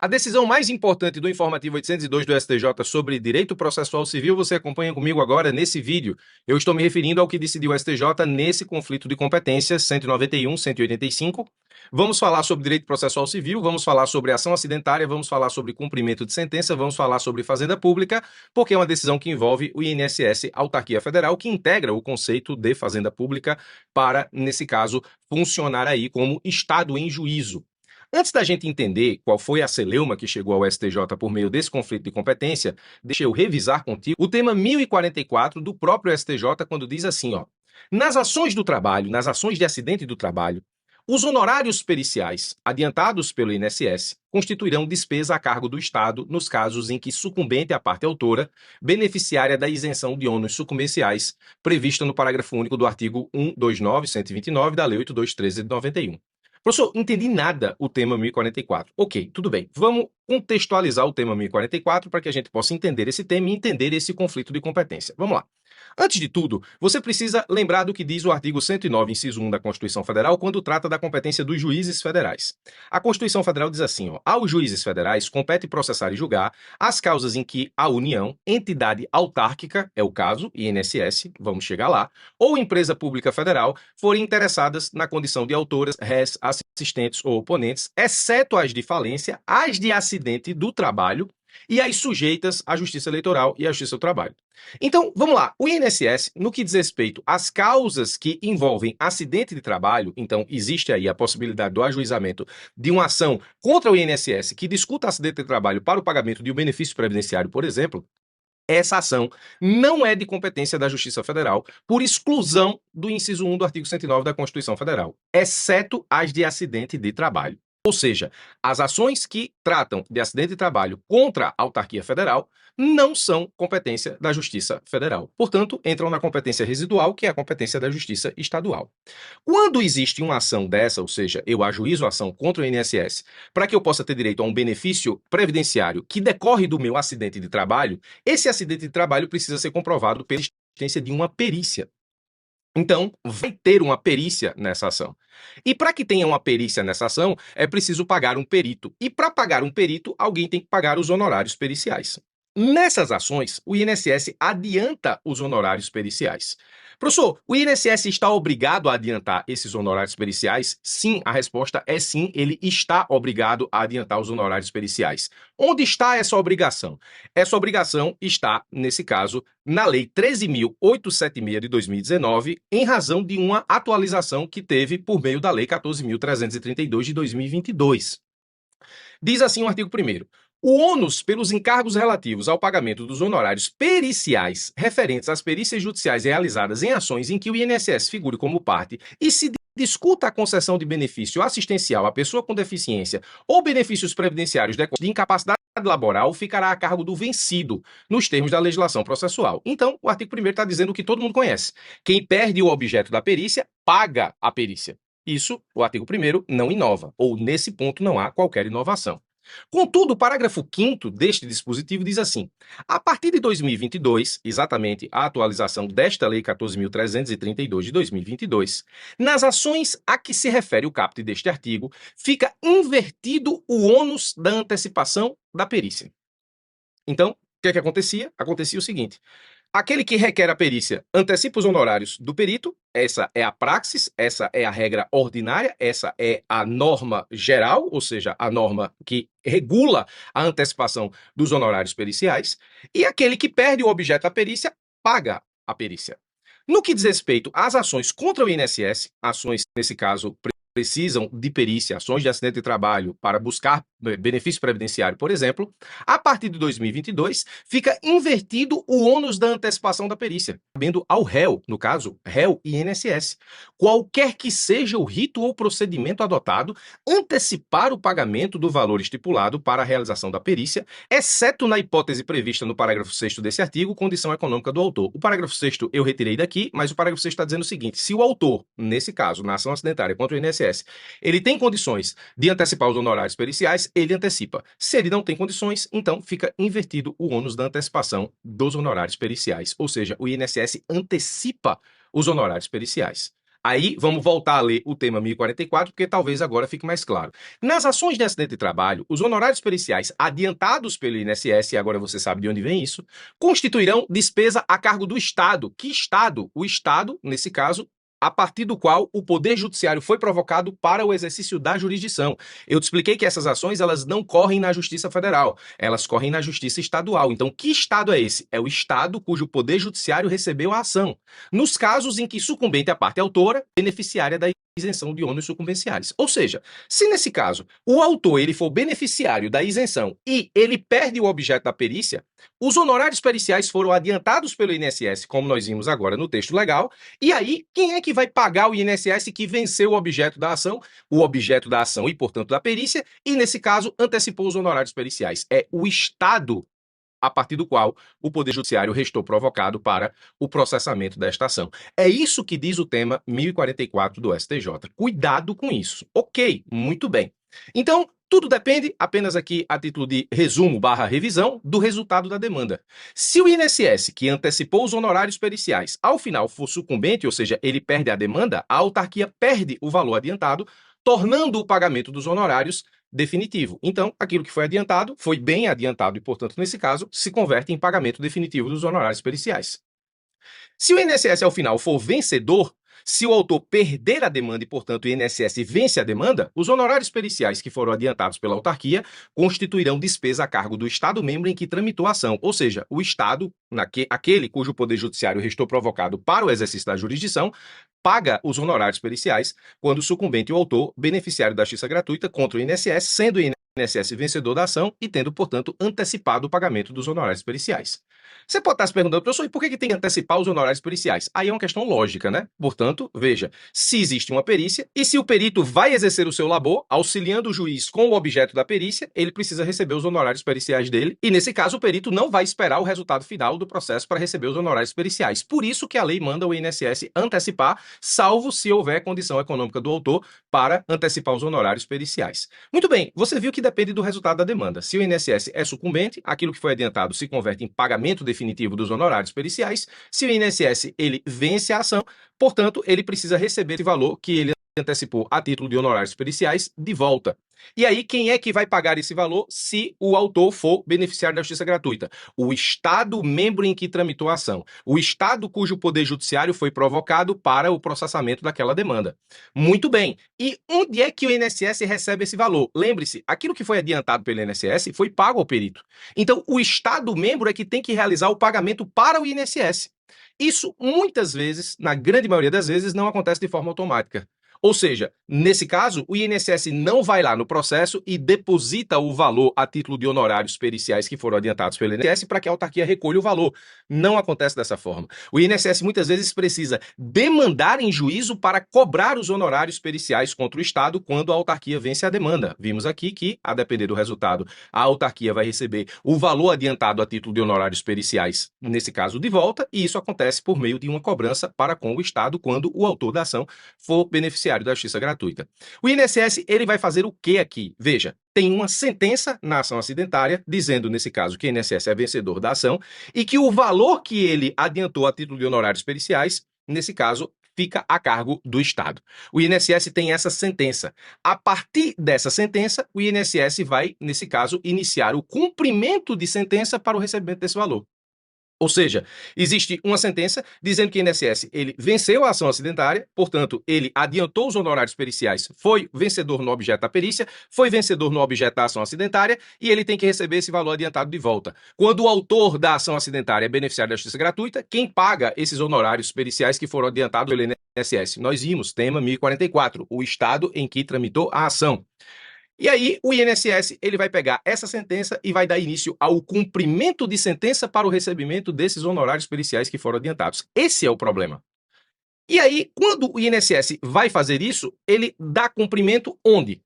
A decisão mais importante do informativo 802 do STJ sobre direito processual civil você acompanha comigo agora nesse vídeo. Eu estou me referindo ao que decidiu o STJ nesse conflito de competências 191, 185. Vamos falar sobre direito processual civil, vamos falar sobre ação acidentária, vamos falar sobre cumprimento de sentença, vamos falar sobre fazenda pública, porque é uma decisão que envolve o INSS, autarquia federal, que integra o conceito de fazenda pública para, nesse caso, funcionar aí como Estado em juízo. Antes da gente entender qual foi a celeuma que chegou ao STJ por meio desse conflito de competência, deixa eu revisar contigo o tema 1044 do próprio STJ, quando diz assim, ó: nas ações do trabalho, nas ações de acidente do trabalho, os honorários periciais adiantados pelo INSS constituirão despesa a cargo do Estado nos casos em que sucumbente a parte autora beneficiária da isenção de ônus sucumbenciais prevista no parágrafo único do artigo 129, 129 da Lei 8213 de 91. Professor, não entendi nada o tema 1044. Ok, tudo bem. Vamos contextualizar o tema 1044 para que a gente possa entender esse tema e entender esse conflito de competência. Vamos lá. Antes de tudo, você precisa lembrar do que diz o artigo 109, inciso 1 da Constituição Federal, quando trata da competência dos juízes federais. A Constituição Federal diz assim, ó: aos juízes federais compete processar e julgar as causas em que a União, entidade autárquica, é o caso, INSS, vamos chegar lá, ou empresa pública federal, forem interessadas na condição de autoras, rés, assistentes ou oponentes, exceto as de falência, as de acidente do trabalho e as sujeitas à Justiça Eleitoral e à Justiça do Trabalho. Então, vamos lá. O INSS, no que diz respeito às causas que envolvem acidente de trabalho, então existe aí a possibilidade do ajuizamento de uma ação contra o INSS que discuta acidente de trabalho para o pagamento de um benefício previdenciário, por exemplo. Essa ação não é de competência da Justiça Federal, por exclusão do inciso 1 do artigo 109 da Constituição Federal, exceto as de acidente de trabalho. Ou seja, as ações que tratam de acidente de trabalho contra a autarquia federal não são competência da Justiça Federal. Portanto, entram na competência residual, que é a competência da Justiça Estadual. Quando existe uma ação dessa, ou seja, eu ajuizo a ação contra o INSS, para que eu possa ter direito a um benefício previdenciário que decorre do meu acidente de trabalho, esse acidente de trabalho precisa ser comprovado pela existência de uma perícia. Então, vai ter uma perícia nessa ação. E para que tenha uma perícia nessa ação, é preciso pagar um perito. E para pagar um perito, alguém tem que pagar os honorários periciais. Nessas ações, o INSS adianta os honorários periciais. Professor, o INSS está obrigado a adiantar esses honorários periciais? Sim, a resposta é sim, ele está obrigado a adiantar os honorários periciais. Onde está essa obrigação? Essa obrigação está, nesse caso, na Lei 13.876 de 2019, em razão de uma atualização que teve por meio da Lei 14.332 de 2022. Diz assim o artigo 1º: o ônus pelos encargos relativos ao pagamento dos honorários periciais referentes às perícias judiciais realizadas em ações em que o INSS figure como parte e se discuta a concessão de benefício assistencial à pessoa com deficiência ou benefícios previdenciários de incapacidade laboral ficará a cargo do vencido, nos termos da legislação processual. Então, o artigo 1º está dizendo o que todo mundo conhece. Quem perde o objeto da perícia, paga a perícia. Isso, o artigo 1º não inova, ou nesse ponto não há qualquer inovação. Contudo, o parágrafo 5º deste dispositivo diz assim: a partir de 2022, exatamente a atualização desta Lei 14.332 de 2022, nas ações a que se refere o caput deste artigo, fica invertido o ônus da antecipação da perícia. Então, o que é que acontecia? Acontecia o seguinte: aquele que requer a perícia antecipa os honorários do perito, essa é a praxis, essa é a regra ordinária, essa é a norma geral, ou seja, a norma que regula a antecipação dos honorários periciais, e aquele que perde o objeto da perícia paga a perícia. No que diz respeito às ações contra o INSS, ações, nesse caso, precisam de perícia, ações de acidente de trabalho para buscar benefício previdenciário, por exemplo, a partir de 2022, fica invertido o ônus da antecipação da perícia, cabendo ao réu, no caso, réu e INSS. Qualquer que seja o rito ou procedimento adotado, antecipar o pagamento do valor estipulado para a realização da perícia, exceto na hipótese prevista no parágrafo 6º desse artigo, condição econômica do autor. O parágrafo 6º eu retirei daqui, mas o parágrafo 6º está dizendo o seguinte: se o autor, nesse caso, na ação acidentária contra o INSS, ele tem condições de antecipar os honorários periciais, ele antecipa. Se ele não tem condições, então fica invertido o ônus da antecipação dos honorários periciais. Ou seja, o INSS antecipa os honorários periciais. Aí vamos voltar a ler o tema 1044, porque talvez agora fique mais claro. Nas ações de acidente de trabalho, os honorários periciais adiantados pelo INSS, e agora você sabe de onde vem isso, constituirão despesa a cargo do Estado. Que Estado? O Estado, nesse caso, a partir do qual o Poder Judiciário foi provocado para o exercício da jurisdição. Eu te expliquei que essas ações elas não correm na Justiça Federal, elas correm na Justiça Estadual. Então, que Estado é esse? É o Estado cujo Poder Judiciário recebeu a ação. Nos casos em que sucumbente a parte autora, beneficiária da isenção de ônus sucumbenciais. Ou seja, se nesse caso o autor ele for beneficiário da isenção e ele perde o objeto da perícia, os honorários periciais foram adiantados pelo INSS, como nós vimos agora no texto legal, e aí quem é que vai pagar o INSS que venceu o objeto da ação? O objeto da ação e, portanto, da perícia, e nesse caso antecipou os honorários periciais. É o Estado a partir do qual o Poder Judiciário restou provocado para o processamento desta ação. É isso que diz o tema 1044 do STJ. Cuidado com isso. Ok, muito bem. Então, tudo depende, apenas aqui a título de resumo / revisão, do resultado da demanda. Se o INSS, que antecipou os honorários periciais, ao final for sucumbente, ou seja, ele perde a demanda, a autarquia perde o valor adiantado, tornando o pagamento dos honorários definitivo. Então, aquilo que foi adiantado, foi bem adiantado e, portanto, nesse caso, se converte em pagamento definitivo dos honorários periciais. Se o INSS, ao final, for vencedor, se o autor perder a demanda e, portanto, o INSS vence a demanda, os honorários periciais que foram adiantados pela autarquia constituirão despesa a cargo do Estado membro em que tramitou a ação, ou seja, o Estado, aquele cujo Poder Judiciário restou provocado para o exercício da jurisdição, paga os honorários periciais quando sucumbente o autor beneficiário da justiça gratuita contra o INSS, sendo o INSS vencedor da ação e tendo, portanto, antecipado o pagamento dos honorários periciais. Você pode estar se perguntando, professor, e por que tem que antecipar os honorários periciais? Aí é uma questão lógica, né? Portanto, veja, se existe uma perícia e se o perito vai exercer o seu labor, auxiliando o juiz com o objeto da perícia, ele precisa receber os honorários periciais dele e, nesse caso, o perito não vai esperar o resultado final do processo para receber os honorários periciais. Por isso que a lei manda o INSS antecipar, salvo se houver condição econômica do autor para antecipar os honorários periciais. Muito bem, você viu que depende do resultado da demanda. Se o INSS é sucumbente, aquilo que foi adiantado se converte em pagamento definitivo dos honorários periciais. Se o INSS ele vence a ação, portanto, ele precisa receber esse valor que ele antecipou a título de honorários periciais de volta. E aí, quem é que vai pagar esse valor se o autor for beneficiário da justiça gratuita? O Estado membro em que tramitou a ação. O Estado cujo Poder Judiciário foi provocado para o processamento daquela demanda. Muito bem. E onde é que o INSS recebe esse valor? Lembre-se, aquilo que foi adiantado pelo INSS foi pago ao perito. Então, o Estado membro é que tem que realizar o pagamento para o INSS. Isso, muitas vezes, na grande maioria das vezes, não acontece de forma automática. Ou seja, nesse caso, o INSS não vai lá no processo e deposita o valor a título de honorários periciais que foram adiantados pelo INSS para que a autarquia recolha o valor. Não acontece dessa forma. O INSS muitas vezes precisa demandar em juízo para cobrar os honorários periciais contra o Estado quando a autarquia vence a demanda. Vimos aqui que, a depender do resultado, a autarquia vai receber o valor adiantado a título de honorários periciais, nesse caso de volta, e isso acontece por meio de uma cobrança para com o Estado quando o autor da ação for beneficiário da justiça gratuita. O INSS ele vai fazer o que aqui? Veja, tem uma sentença na ação acidentária, dizendo, nesse caso, que o INSS é vencedor da ação e que o valor que ele adiantou a título de honorários periciais, nesse caso, fica a cargo do Estado. O INSS tem essa sentença. A partir dessa sentença, o INSS vai, nesse caso, iniciar o cumprimento de sentença para o recebimento desse valor. Ou seja, existe uma sentença dizendo que o INSS ele venceu a ação acidentária, portanto, ele adiantou os honorários periciais, foi vencedor no objeto da perícia, foi vencedor no objeto da ação acidentária e ele tem que receber esse valor adiantado de volta. Quando o autor da ação acidentária é beneficiário da justiça gratuita, quem paga esses honorários periciais que foram adiantados pelo INSS? Nós vimos, tema 1044, o Estado em que tramitou a ação. E aí, o INSS ele vai pegar essa sentença e vai dar início ao cumprimento de sentença para o recebimento desses honorários periciais que foram adiantados. Esse é o problema. E aí, quando o INSS vai fazer isso, ele dá cumprimento onde?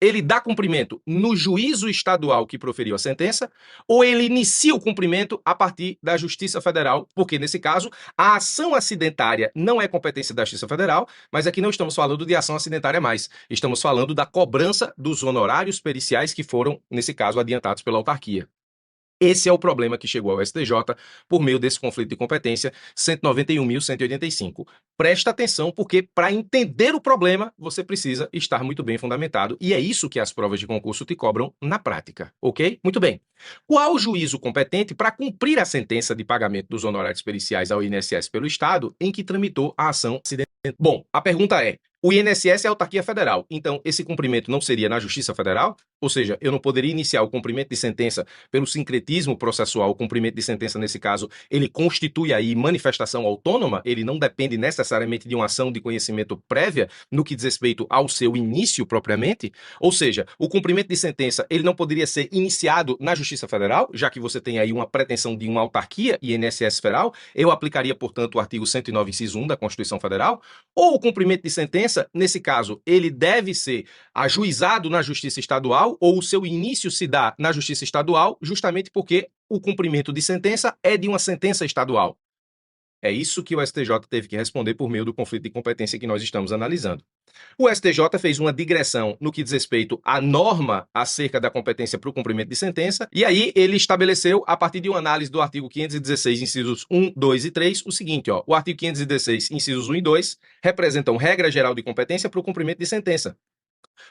Ele dá cumprimento no juízo estadual que proferiu a sentença, ou ele inicia o cumprimento a partir da Justiça Federal, porque, nesse caso, a ação acidentária não é competência da Justiça Federal, mas aqui não estamos falando de ação acidentária mais. Estamos falando da cobrança dos honorários periciais que foram, nesse caso, adiantados pela autarquia. Esse é o problema que chegou ao STJ por meio desse conflito de competência 191.185. Presta atenção, porque para entender o problema, você precisa estar muito bem fundamentado, e é isso que as provas de concurso te cobram na prática, ok? Muito bem. Qual o juízo competente para cumprir a sentença de pagamento dos honorários periciais ao INSS pelo Estado em que tramitou a ação acidental? Bom, a pergunta é: o INSS é autarquia federal, então esse cumprimento não seria na Justiça Federal? Ou seja, eu não poderia iniciar o cumprimento de sentença pelo sincretismo processual. O cumprimento de sentença, nesse caso, ele constitui aí manifestação autônoma, ele não depende necessariamente de uma ação de conhecimento prévia no que diz respeito ao seu início propriamente. Ou seja, o cumprimento de sentença, ele não poderia ser iniciado na Justiça Federal, já que você tem aí uma pretensão de uma autarquia INSS federal. Eu aplicaria, portanto, o artigo 109, inciso 1 da Constituição Federal. Ou o cumprimento de sentença, nesse caso, ele deve ser ajuizado na Justiça Estadual, ou o seu início se dá na Justiça Estadual, justamente porque o cumprimento de sentença é de uma sentença estadual. É isso que o STJ teve que responder por meio do conflito de competência que nós estamos analisando. O STJ fez uma digressão no que diz respeito à norma acerca da competência para o cumprimento de sentença, e aí ele estabeleceu, a partir de uma análise do artigo 516, incisos 1, 2 e 3, o seguinte, ó: o artigo 516, incisos 1 e 2, representam regra geral de competência para o cumprimento de sentença.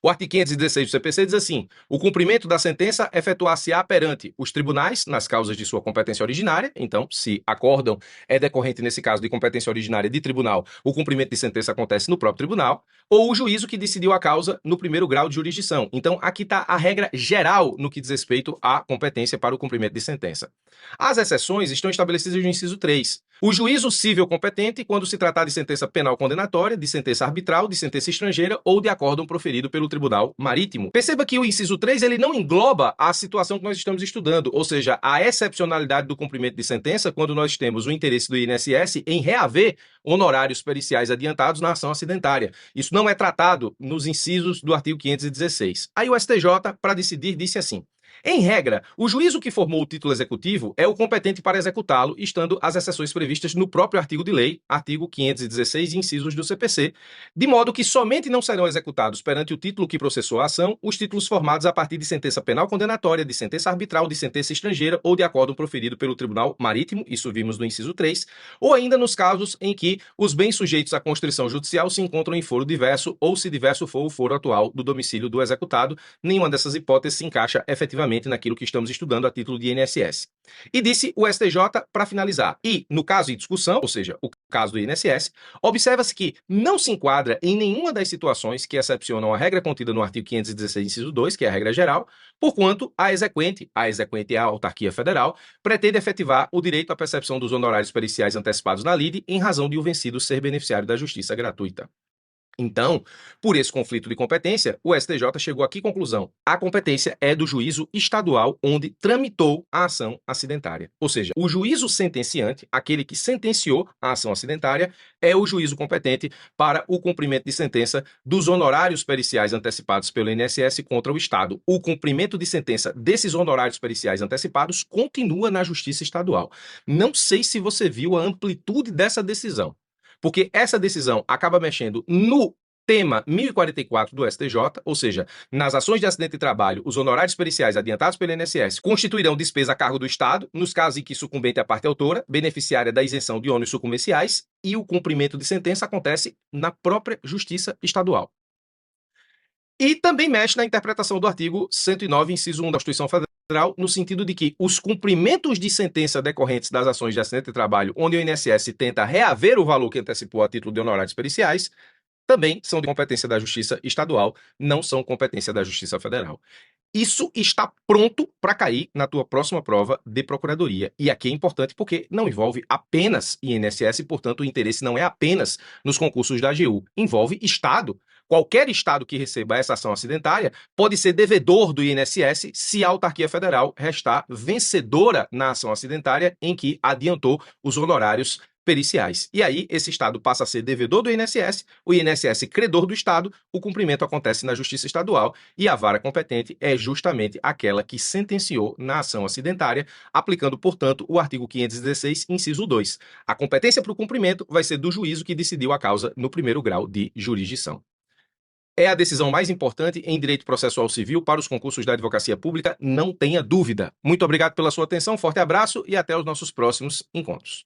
O artigo 516 do CPC diz assim: o cumprimento da sentença efetuar-se-á perante os tribunais, nas causas de sua competência originária. Então, se acórdão é decorrente, nesse caso, de competência originária de tribunal, o cumprimento de sentença acontece no próprio tribunal, ou o juízo que decidiu a causa no primeiro grau de jurisdição. Então, aqui está a regra geral no que diz respeito à competência para o cumprimento de sentença. As exceções estão estabelecidas no inciso 3. O juízo civil competente quando se tratar de sentença penal condenatória, de sentença arbitral, de sentença estrangeira ou de acórdão proferido pelo Tribunal Marítimo. Perceba que o inciso 3 ele não engloba a situação que nós estamos estudando, ou seja, a excepcionalidade do cumprimento de sentença quando nós temos o interesse do INSS em reaver honorários periciais adiantados na ação acidentária. Isso não é tratado nos incisos do artigo 516. Aí o STJ, para decidir, disse assim: em regra, o juízo que formou o título executivo é o competente para executá-lo, estando as exceções previstas no próprio artigo de lei, artigo 516, incisos do CPC, de modo que somente não serão executados perante o título que processou a ação os títulos formados a partir de sentença penal condenatória, de sentença arbitral, de sentença estrangeira ou de acórdão proferido pelo Tribunal Marítimo, isso vimos no inciso 3, ou ainda nos casos em que os bens sujeitos à constrição judicial se encontram em foro diverso ou, se diverso for o foro atual do domicílio do executado. Nenhuma dessas hipóteses se encaixa efetivamente naquilo que estamos estudando a título de INSS. E disse o STJ, para finalizar: e, no caso em discussão, ou seja, o caso do INSS, observa-se que não se enquadra em nenhuma das situações que excepcionam a regra contida no artigo 516, inciso 2, que é a regra geral, porquanto a exequente é a autarquia federal, pretende efetivar o direito à percepção dos honorários periciais antecipados na lide em razão de o vencido ser beneficiário da justiça gratuita. Então, por esse conflito de competência, o STJ chegou a que conclusão? A competência é do juízo estadual onde tramitou a ação acidentária. Ou seja, o juízo sentenciante, aquele que sentenciou a ação acidentária, é o juízo competente para o cumprimento de sentença dos honorários periciais antecipados pelo INSS contra o Estado. O cumprimento de sentença desses honorários periciais antecipados continua na Justiça Estadual. Não sei se você viu a amplitude dessa decisão, porque essa decisão acaba mexendo no tema 1044 do STJ, ou seja, nas ações de acidente de trabalho, os honorários periciais adiantados pelo INSS constituirão despesa a cargo do Estado, nos casos em que sucumbente é a parte autora, beneficiária da isenção de ônus sucumbenciais, e o cumprimento de sentença acontece na própria Justiça Estadual. E também mexe na interpretação do artigo 109, inciso 1 da Constituição Federal, no sentido de que os cumprimentos de sentença decorrentes das ações de acidente de trabalho, onde o INSS tenta reaver o valor que antecipou a título de honorários periciais, também são de competência da Justiça Estadual, não são competência da Justiça Federal. Isso está pronto para cair na tua próxima prova de procuradoria. E aqui é importante porque não envolve apenas INSS, portanto o interesse não é apenas nos concursos da AGU, envolve Estado. Qualquer Estado que receba essa ação acidentária pode ser devedor do INSS se a autarquia federal restar vencedora na ação acidentária em que adiantou os honorários periciais. E aí, esse Estado passa a ser devedor do INSS, o INSS credor do Estado, o cumprimento acontece na Justiça Estadual e a vara competente é justamente aquela que sentenciou na ação acidentária, aplicando, portanto, o artigo 516, inciso 2. A competência para o cumprimento vai ser do juízo que decidiu a causa no primeiro grau de jurisdição. é a decisão mais importante em direito processual civil para os concursos da advocacia pública, não tenha dúvida. Muito obrigado pela sua atenção, forte abraço e até os nossos próximos encontros.